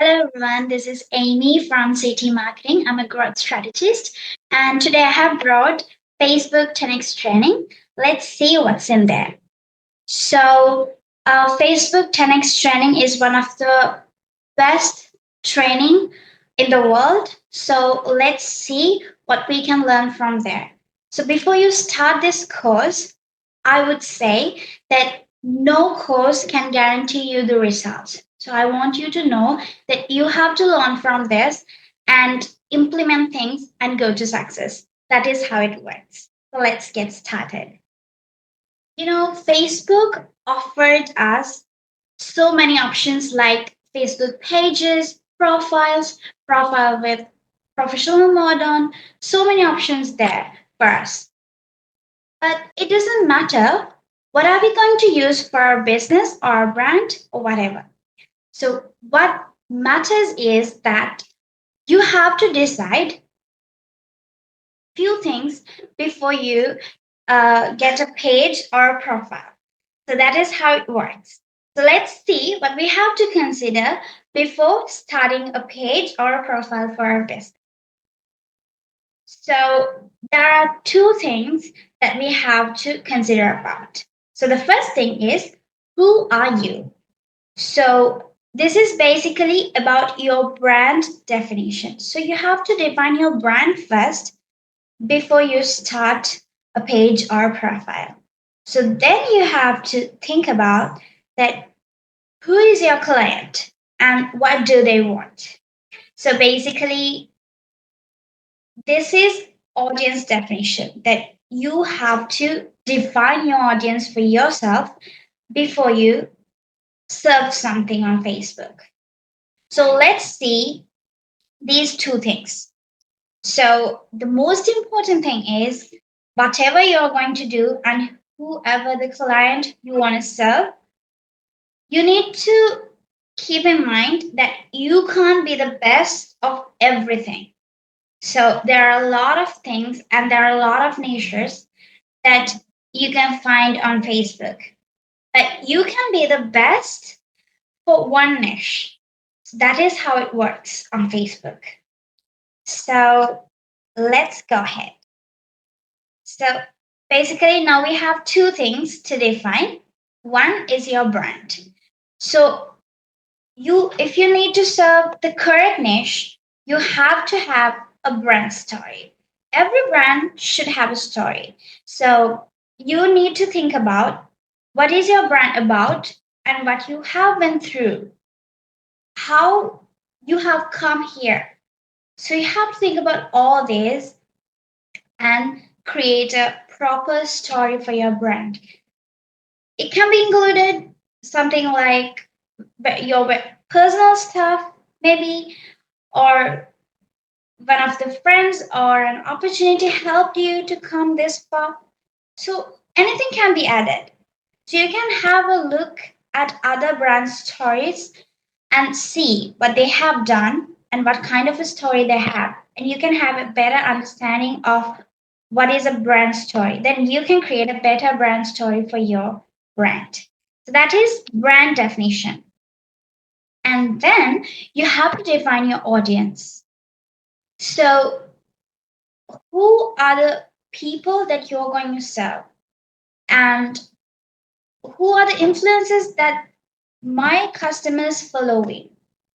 Hello everyone, this is Amy from CT Marketing. I'm a growth strategist, and today I have brought Facebook 10x training. Let's see what's in there. Facebook 10x training is one of the best training in the world. So, let's see what we can learn from there. So, before you start this course, I would say that no course can guarantee you the results. So, I want you to know that you have to learn from this and implement things and go to success. That is how it works. So, let's get started. Facebook offered us so many options like Facebook pages, profiles, profile with professional mode on, so many options there for us. But it doesn't matter what are we going to use for our business or our brand or whatever. So what matters is that you have to decide few things before you get a page or a profile. So that is how it works. So let's see what we have to consider before starting a page or a profile for our business. So there are two things that we have to consider about. So the first thing is, who are you? So this is basically about your brand definition. So you have to define your brand first before you start a page or a profile. So then you have to think about that who is your client and what do they want. So basically, this is audience definition that you have to define your audience for yourself before you serve something on Facebook. So let's see these two things. So the most important thing is whatever you're going to do and whoever the client you want to serve, you need to keep in mind that you can't be the best of everything. So there are a lot of things and there are a lot of niches that you can find on Facebook. But you can be the best for one niche. So that is how it works on Facebook. So let's go ahead. So basically, now we have two things to define. One is your brand. So if you need to serve the correct niche, you have to have a brand story. Every brand should have a story. So you need to think about what is your brand about and what you have been through, how you have come here. So you have to think about all this and create a proper story for your brand. It can be included something like your personal stuff, maybe, or one of the friends or an opportunity helped you to come this far. So anything can be added. So you can have a look at other brand stories and see what they have done and what kind of a story they have. And you can have a better understanding of what is a brand story. Then you can create a better brand story for your brand. So that is brand definition. And then you have to define your audience. So, who are the people that you're going to serve? And who are the influences that my customers following?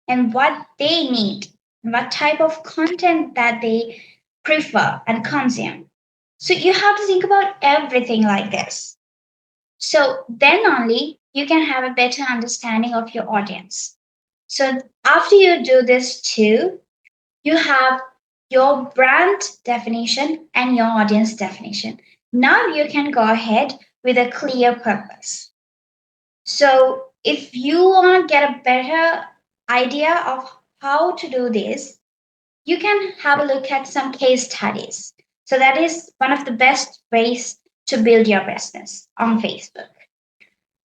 And what they need? And what type of content that they prefer and consume? So, you have to think about everything like this. So, then only you can have a better understanding of your audience. So, after you do this too, you have your brand definition and your audience definition. Now you can go ahead with a clear purpose. So, if you want to get a better idea of how to do this, you can have a look at some case studies. So, that is one of the best ways to build your business on Facebook.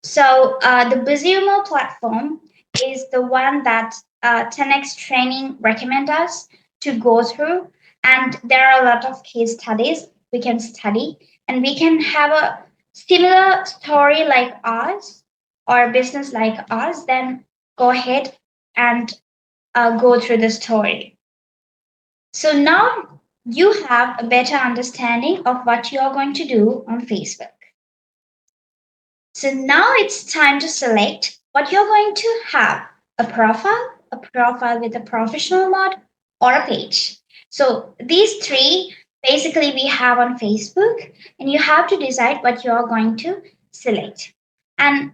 So, the Busyumo platform is the one that 10x Training recommend us to go through. And there are a lot of case studies we can study, and we can have a similar story like ours or business like ours. Then go ahead and go through the story. So now you have a better understanding of what you are going to do on Facebook. So now it's time to select what you're going to have, a profile with a professional mode, or a page. So these three basically we have on Facebook, and you have to decide what you're going to select. And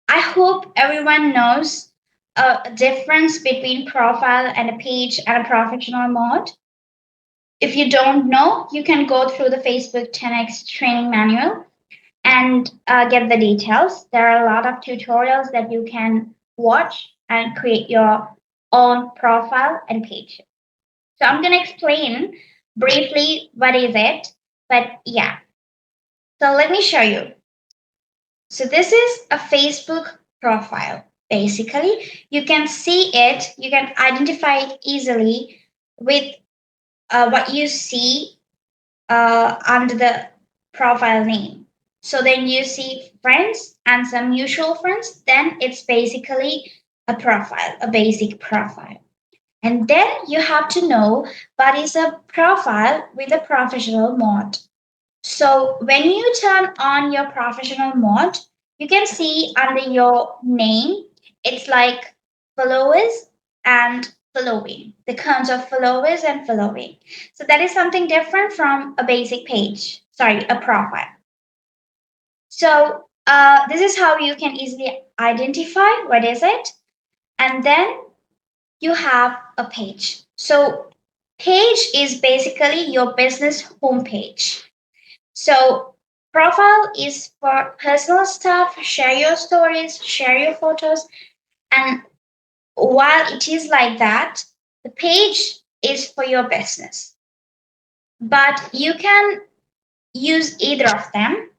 I hope everyone knows a difference between profile and a page and a professional mode. If you don't know, you can go through the Facebook 10x training manual and get the details. There are a lot of tutorials that you can watch and create your own profile and page. So I'm going to explain briefly what is it, but yeah. So let me show you. So this is a Facebook profile. Basically, you can see it, you can identify it easily with what you see under the profile name. So then you see friends and some mutual friends, then it's basically a profile, a basic profile. And then you have to know what is a profile with a professional mode. So when you turn on your professional mode, you can see under your name, it's like followers and following, the count of followers and following. So that is something different from a basic page, sorry, a profile. So this is how you can easily identify what is it. And then you have a page. So page is basically your business homepage. So, profile is for personal stuff, share your stories, share your photos. And while it is like that, the page is for your business. But you can use either of them,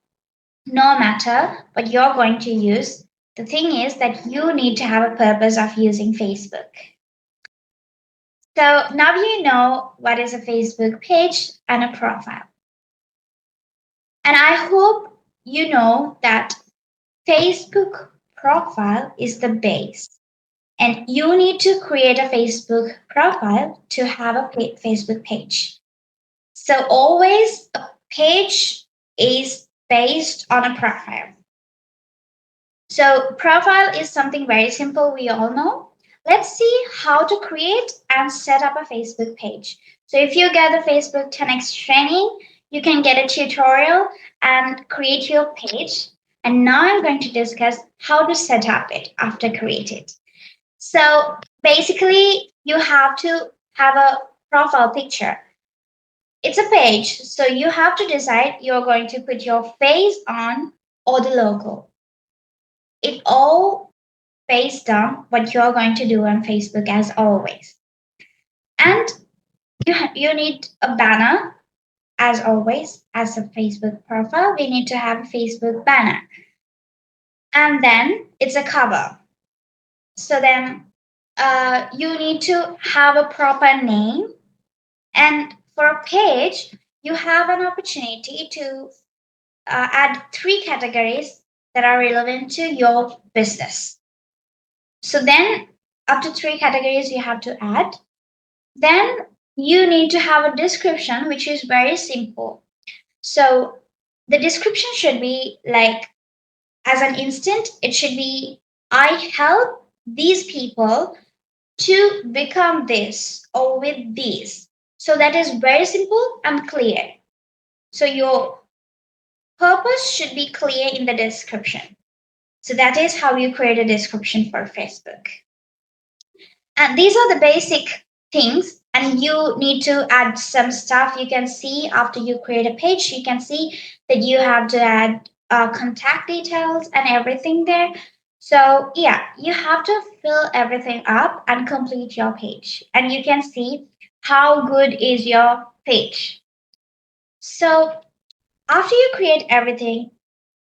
no matter what you're going to use. The thing is that you need to have a purpose of using Facebook. So now you know what is a Facebook page and a profile. And I hope you know that Facebook profile is the base. And you need to create a Facebook profile to have a Facebook page. So always a page is based on a profile. So profile is something very simple, we all know. Let's see how to create and set up a Facebook page. So if you get the Facebook 10x training, you can get a tutorial and create your page. And now I'm going to discuss how to set up it after created. So basically, you have to have a profile picture. It's a page, so you have to decide you're going to put your face on or the logo. It all based on what you're going to do on Facebook as always. And you need a banner as always. As a Facebook profile, we need to have a Facebook banner. And then it's a cover. So then you need to have a proper name. And for a page, you have an opportunity to add three categories that are relevant to your business. So then, up to three categories you have to add. Then you need to have a description, which is very simple. So the description should be like, as an instant, it should be, I help these people to become this or with these. So that is very simple and clear. So your purpose should be clear in the description. So that is how you create a description for Facebook. And these are the basic things. And you need to add some stuff. You can see after you create a page, you can see that you have to add contact details and everything there. So, yeah, you have to fill everything up and complete your page. And you can see how good is your page. So, after you create everything,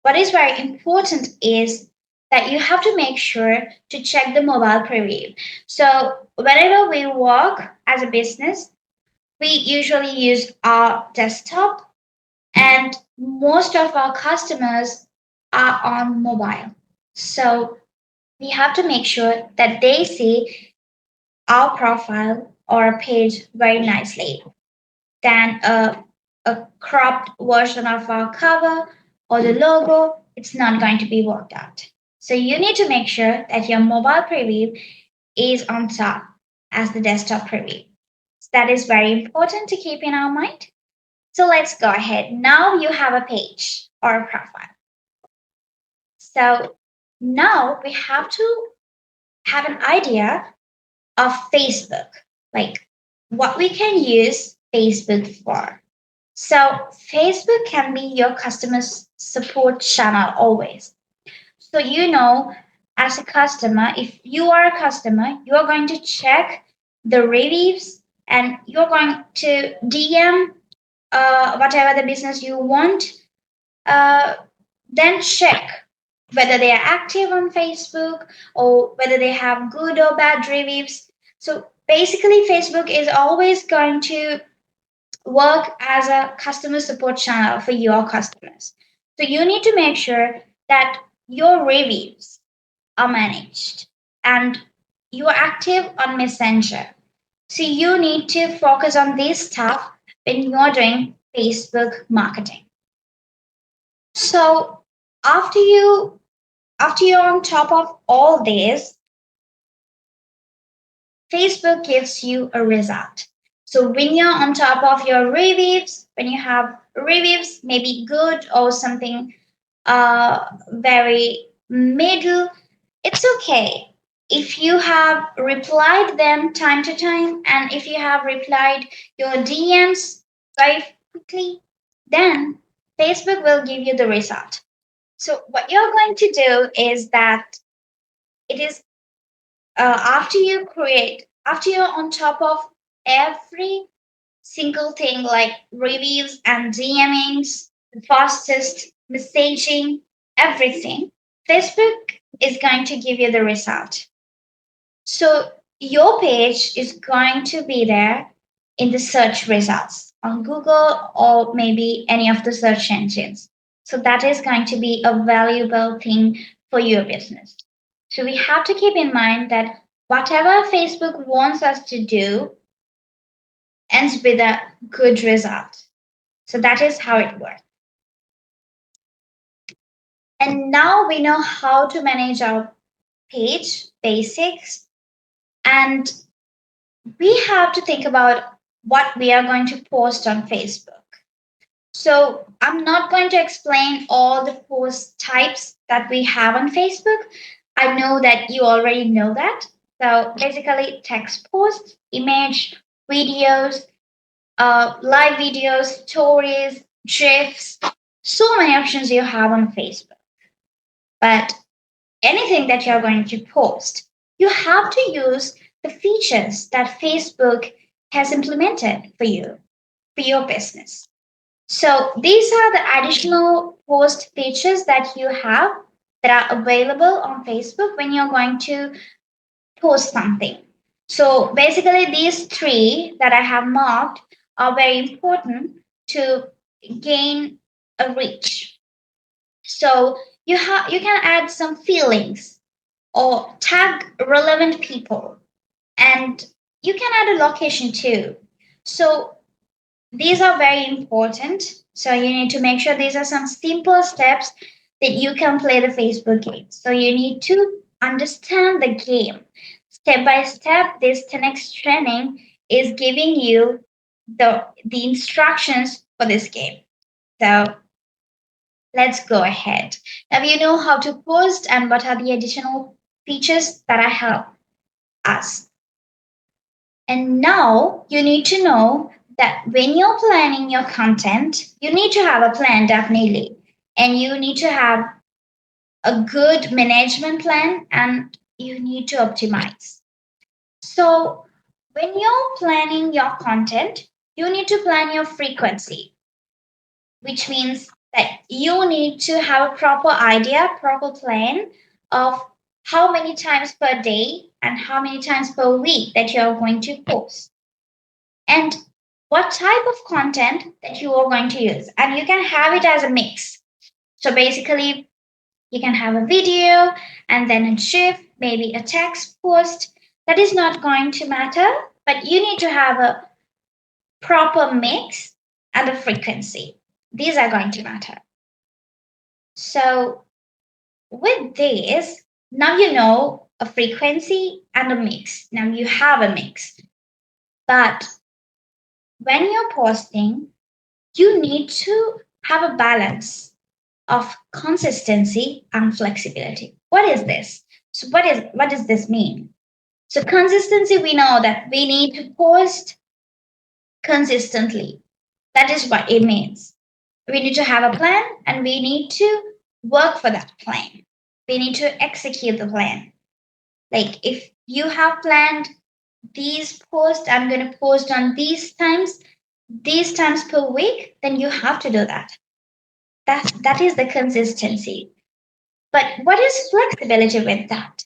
what is very important is that you have to make sure to check the mobile preview. So, whenever we work as a business, we usually use our desktop, and most of our customers are on mobile. So, we have to make sure that they see our profile or a page very nicely than a cropped version of our cover or the logo. It's not going to be worked out. So you need to make sure that your mobile preview is on top as the desktop preview. So that is very important to keep in our mind. So let's go ahead. Now you have a page or a profile. So now we have to have an idea of Facebook, like what we can use Facebook for. So, Facebook can be your customer support channel always. So, as a customer, if you are a customer, you are going to check the reviews and you're going to DM whatever the business you want. Uh, then check whether they are active on Facebook or whether they have good or bad reviews. So basically, Facebook is always going to work as a customer support channel for your customers. So you need to make sure that your reviews are managed and you are active on Messenger. So you need to focus on this stuff when you're doing Facebook marketing. So after you after you're on top of all this, Facebook gives you a result. So when you're on top of your reviews, when you have reviews, maybe good or something very middle, it's okay. If you have replied them time to time and if you have replied your DMs very quickly, then Facebook will give you the result. So what you're going to do is that it is after you're on top of every single thing like reviews and DMings, the fastest messaging, everything, Facebook is going to give you the result. So your page is going to be there in the search results on Google or maybe any of the search engines. So that is going to be a valuable thing for your business. So we have to keep in mind that whatever Facebook wants us to do ends with a good result. So that is how it works. And now we know how to manage our page basics, and we have to think about what we are going to post on Facebook. So I'm not going to explain all the post types that we have on Facebook. I know that you already know that. So basically, text posts, image, videos, live videos, stories, GIFs, so many options you have on Facebook. But anything that you're going to post, you have to use the features that Facebook has implemented for you, for your business. So these are the additional post features that you have that are available on Facebook when you're going to post something. So basically, these three that I have marked are very important to gain a reach. So you can add some feelings or tag relevant people, and you can add a location too. So these are very important. So you need to make sure these are some simple steps that you can play the Facebook game. So you need to understand the game. Step by step, this 10x training is giving you the instructions for this game. So let's go ahead. Now you know how to post and what are the additional features that I help us. And now you need to know that when you're planning your content, you need to have a plan definitely. And you need to have a good management plan and you need to optimize. So when you're planning your content, you need to plan your frequency, which means that you need to have a proper idea, proper plan of how many times per day and how many times per week that you're going to post and what type of content that you are going to use. And you can have it as a mix. So basically, you can have a video and then a GIF, maybe a text post. That is not going to matter, but you need to have a proper mix and a frequency. These are going to matter. So, with this, now you know a frequency and a mix. Now you have a mix. But when you're posting, you need to have a balance of consistency and flexibility. What is this? So what does this mean? So consistency, we know that we need to post consistently. That is what it means. We need to have a plan and we need to work for that plan. We need to execute the plan. Like if you have planned these posts, I'm going to post on these times per week, then you have to do that. That is the consistency. But what is flexibility with that?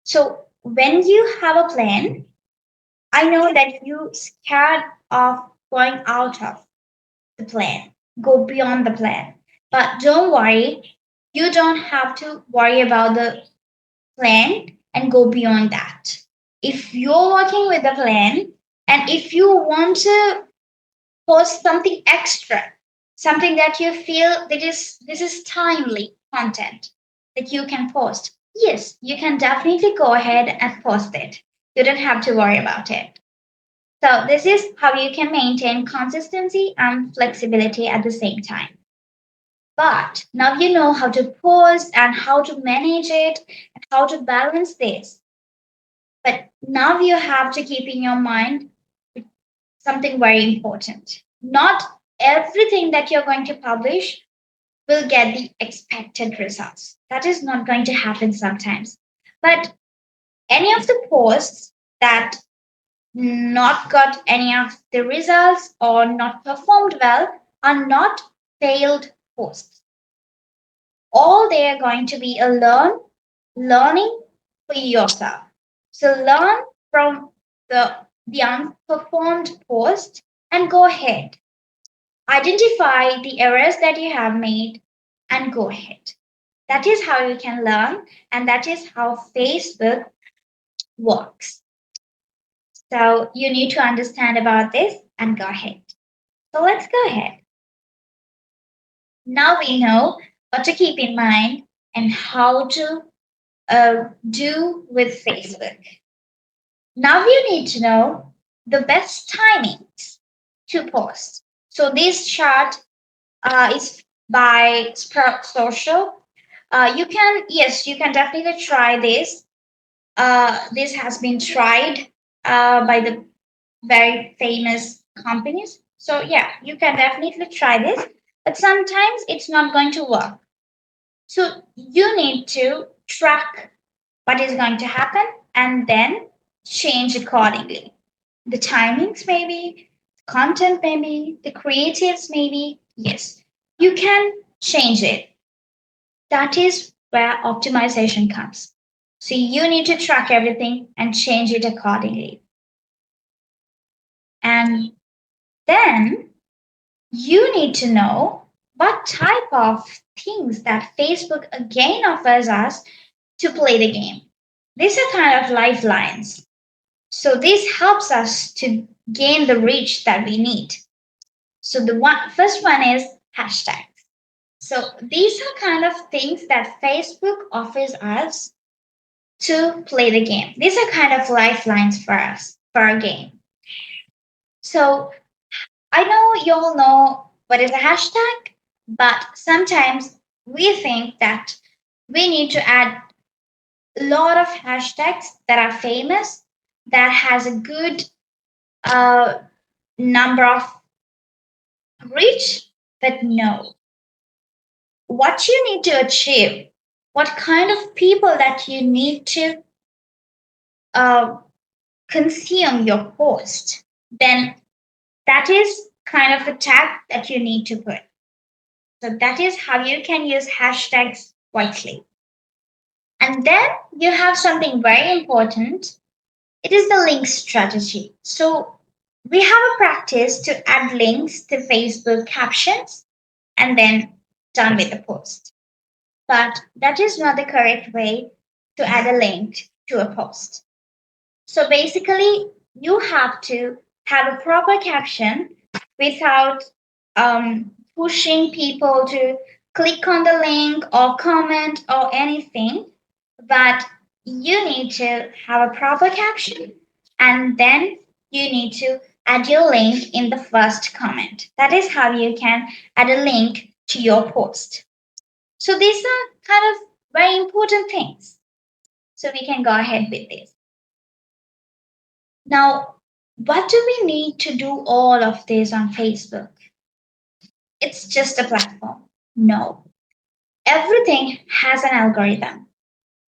So when you have a plan, I know that you scared of going out of the plan, go beyond the plan. But don't worry, you don't have to worry about the plan and go beyond that. If you're working with a plan and if you want to post something extra, something that you feel that is this is timely content that you can post. Yes, you can definitely go ahead and post it. You don't have to worry about it. So this is how you can maintain consistency and flexibility at the same time. But now you know how to post and how to manage it and how to balance this. But now you have to keep in your mind something very important. Not everything that you're going to publish will get the expected results. That is not going to happen sometimes. But any of the posts that not got any of the results or not performed well are not failed posts. All they are going to be a learning for yourself. So learn from the unperformed post and go ahead. Identify the errors that you have made and go ahead. That is how you can learn, and that is how Facebook works. So you need to understand about this and go ahead. So let's go ahead. Now we know what to keep in mind and how to do with Facebook. Now you need to know the best timings to post. So this chart is by Sprout Social. You can definitely try this. This has been tried by the very famous companies. So yeah, you can definitely try this, but sometimes it's not going to work. So you need to track what is going to happen and then change accordingly. The timings, maybe, content, maybe, the creatives, maybe. Yes, you can change it. That is where optimization comes. So you need to track everything and change it accordingly. And then you need to know what type of things that Facebook again offers us to play the game. These are kind of lifelines. So this helps us to gain the reach that we need. So first one is hashtags. So these are kind of things that Facebook offers us to play the game. These are kind of lifelines for us for our game. So I know you all know what is a hashtag, but sometimes we think that we need to add a lot of hashtags that are famous, that has a good uh, number of reach, but no. What you need to achieve, what kind of people that you need to uh, consume your post, then that is kind of a tag that you need to put. So that is how you can use hashtags wisely. And then you have something very important. It is the link strategy. So we have a practice to add links to Facebook captions and then done with the post. But that is not the correct way to add a link to a post. So basically, you have to have a proper caption without pushing people to click on the link or comment or anything. But you need to have a proper caption, and then you need to add your link in the first comment. That is how you can add a link to your post. So these are kind of very important things. So we can go ahead with this. Now, what do we need to do all of this on Facebook? It's just a platform. No, everything has an algorithm.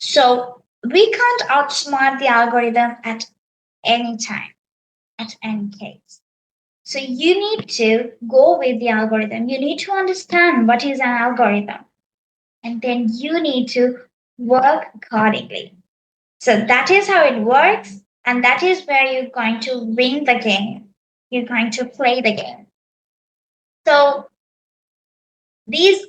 So we can't outsmart the algorithm at any time, at any case. So you need to go with the algorithm. You need to understand what is an algorithm, and then you need to work accordingly. So that is how it works, and that is where you're going to win the game. You're going to play the game. So these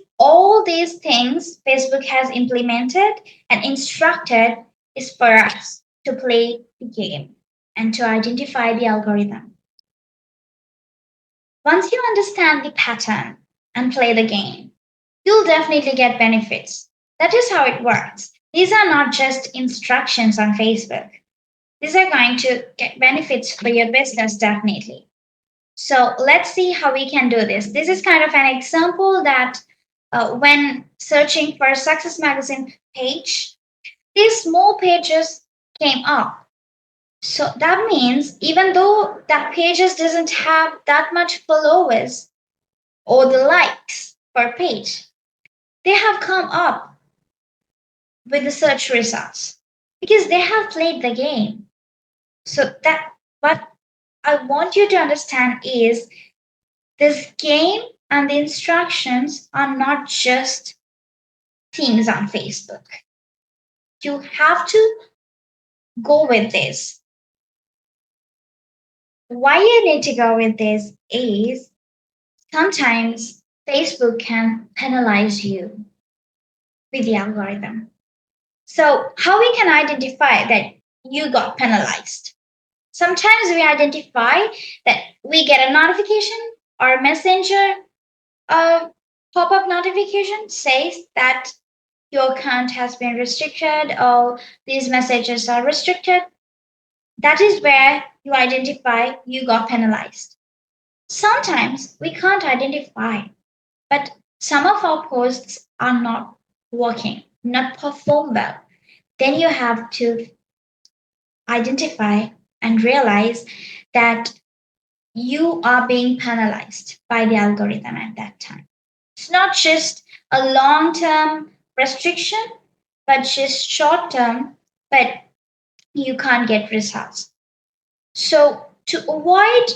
things Facebook has implemented and instructed is for us to play the game and to identify the algorithm. Once you understand the pattern and play the game, you'll definitely get benefits. That is how it works. These are not just instructions on Facebook. These are going to get benefits for your business definitely. So let's see how we can do this. This is kind of an example that when searching for a Success Magazine page, these small pages came up. So that means even though that pages doesn't have that much followers or the likes per page, they have come up with the search results because they have played the game. So that what I want you to understand is this game and the instructions are not just things on Facebook. You have to go with this. Why you need to go with this is sometimes Facebook can penalize you with the algorithm. So, how we can identify that you got penalized? Sometimes we identify that we get a notification or a messenger pop-up notification says that your account has been restricted or these messages are restricted. That is where you identify you got penalized. Sometimes we can't identify, but some of our posts are not working, not perform well. Then you have to identify and realize that you are being penalized by the algorithm at that time. It's not just a long term restriction, but just short term, but you can't get results. So, to avoid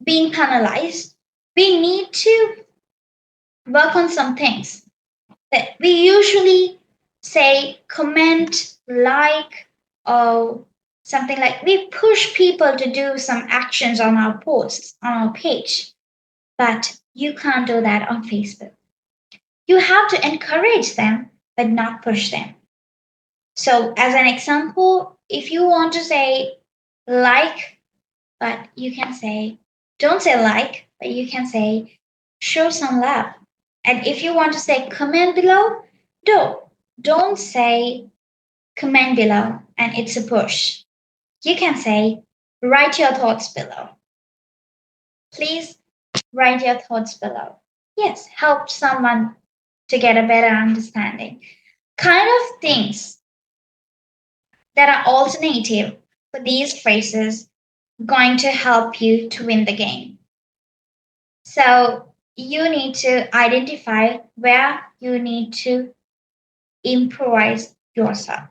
being penalized, we need to work on some things that we usually say comment, like, or something like we push people to do some actions on our posts, on our page. But you can't do that on Facebook. You have to encourage them, but not push them. So, as an example, if you want to say like, but you can say, don't say like, but you can say, show some love. And if you want to say comment below, do. Don't say comment below and it's a push. You can say, write your thoughts below. Please write your thoughts below. Yes, help someone to get a better understanding. Kind of things that are alternative for these phrases going to help you to win the game. So you need to identify where you need to improvise yourself,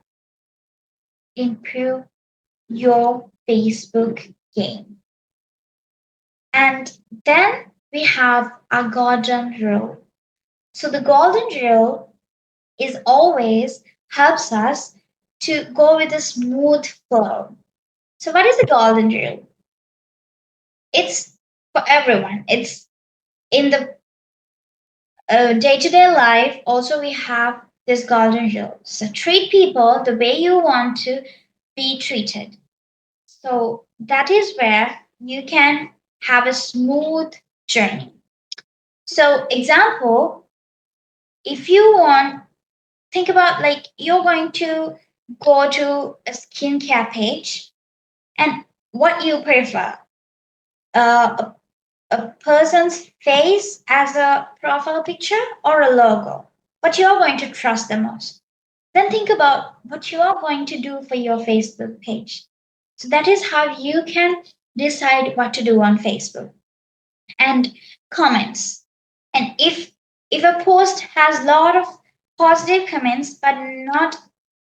improve your Facebook game. And then we have a golden rule. So the golden rule is always helps us to go with a smooth flow. So what is the golden rule? It's for everyone. It's in the day-to-day life. Also, we have this golden rule. So treat people the way you want to be treated. So that is where you can have a smooth journey. So, example, if you want, think about like you're going to go to a skincare page and what you prefer, a person's face as a profile picture or a logo, what you're going to trust the most. Then think about what you are going to do for your Facebook page. So that is how you can decide what to do on Facebook. And comments. And if a post has a lot of positive comments but not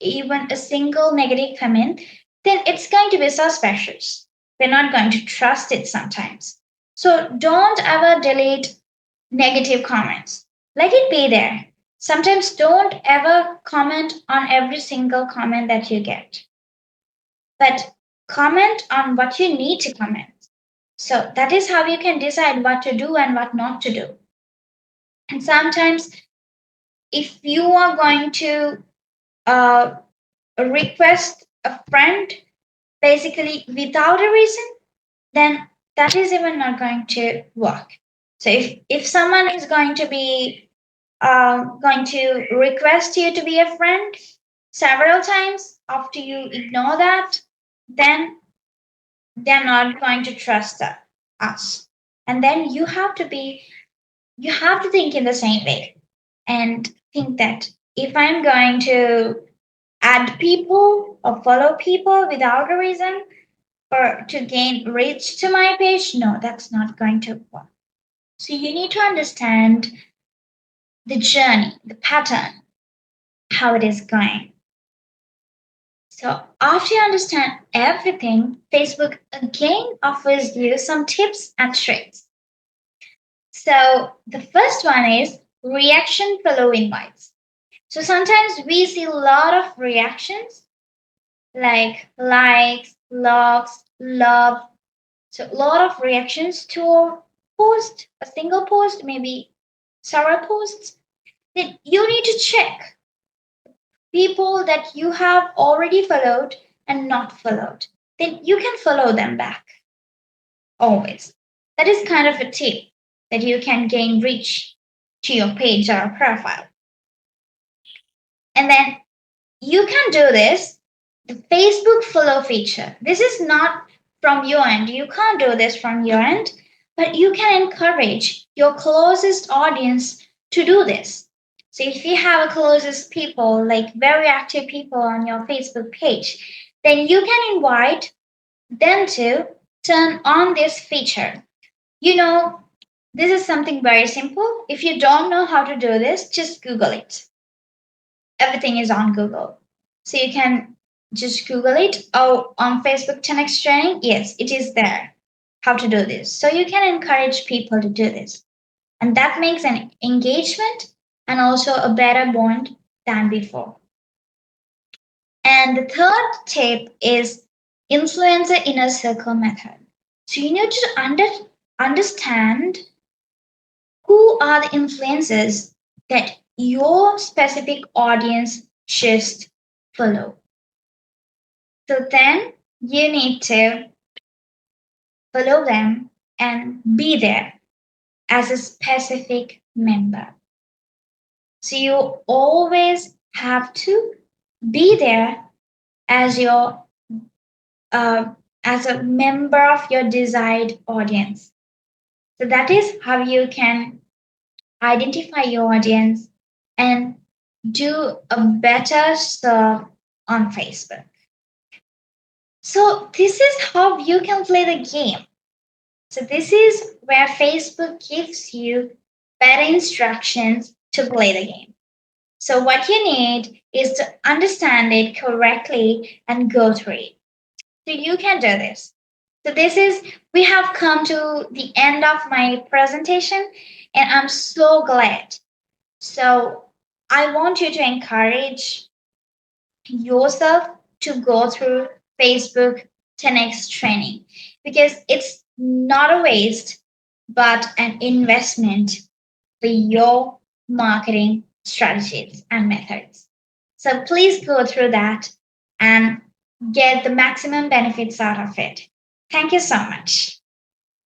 even a single negative comment, then it's going to be suspicious. We're not going to trust it sometimes. So don't ever delete negative comments. Let it be there. Sometimes don't ever comment on every single comment that you get, but comment on what you need to comment. So that is how you can decide what to do and what not to do. And sometimes, if you are going to uh, request a friend basically without a reason, then that is even not going to work. So if someone is going to request you to be a friend several times after you ignore that, then they're not going to trust us. And then you have to think in the same way and think that if I'm going to add people or follow people without a reason or to gain reach to my page, no, that's not going to work. So you need to understand the journey, the pattern, how it is going. So after you understand everything, Facebook again offers you some tips and tricks. So the first one is reaction follow invites. So sometimes we see a lot of reactions like likes, loves, love. So a lot of reactions to a post, a single post, maybe several posts. Then you need to check people that you have already followed and not followed. Then you can follow them back always. That is kind of a tip that you can gain reach to your page or profile. And then you can do this, the Facebook follow feature. This is not from your end. You can't do this from your end, but you can encourage your closest audience to do this. So if you have a closest people, like very active people on your Facebook page, then you can invite them to turn on this feature. You know, this is something very simple. If you don't know how to do this, just Google it. Everything is on Google. So you can just Google it. Oh, on Facebook 10x training, yes, it is there. How to do this. So you can encourage people to do this. And that makes an engagement and also a better bond than before. And the third tip is influencer inner circle method. So you need to understand who are the influencers that your specific audience just follow. So then you need to follow them and be there as a specific member. So you always have to be there as your uh, as a member of your desired audience. So that is how you can identify your audience and do a better serve on Facebook. So this is how you can play the game. So this is where Facebook gives you better instructions to play the game. So what you need is to understand it correctly and go through it. So you can do this. So this is we have come to the end of my presentation and I'm so glad. So I want you to encourage yourself to go through Facebook 10x training because it's not a waste but an investment for your marketing strategies and methods. So please go through that and get the maximum benefits out of it. Thank you so much.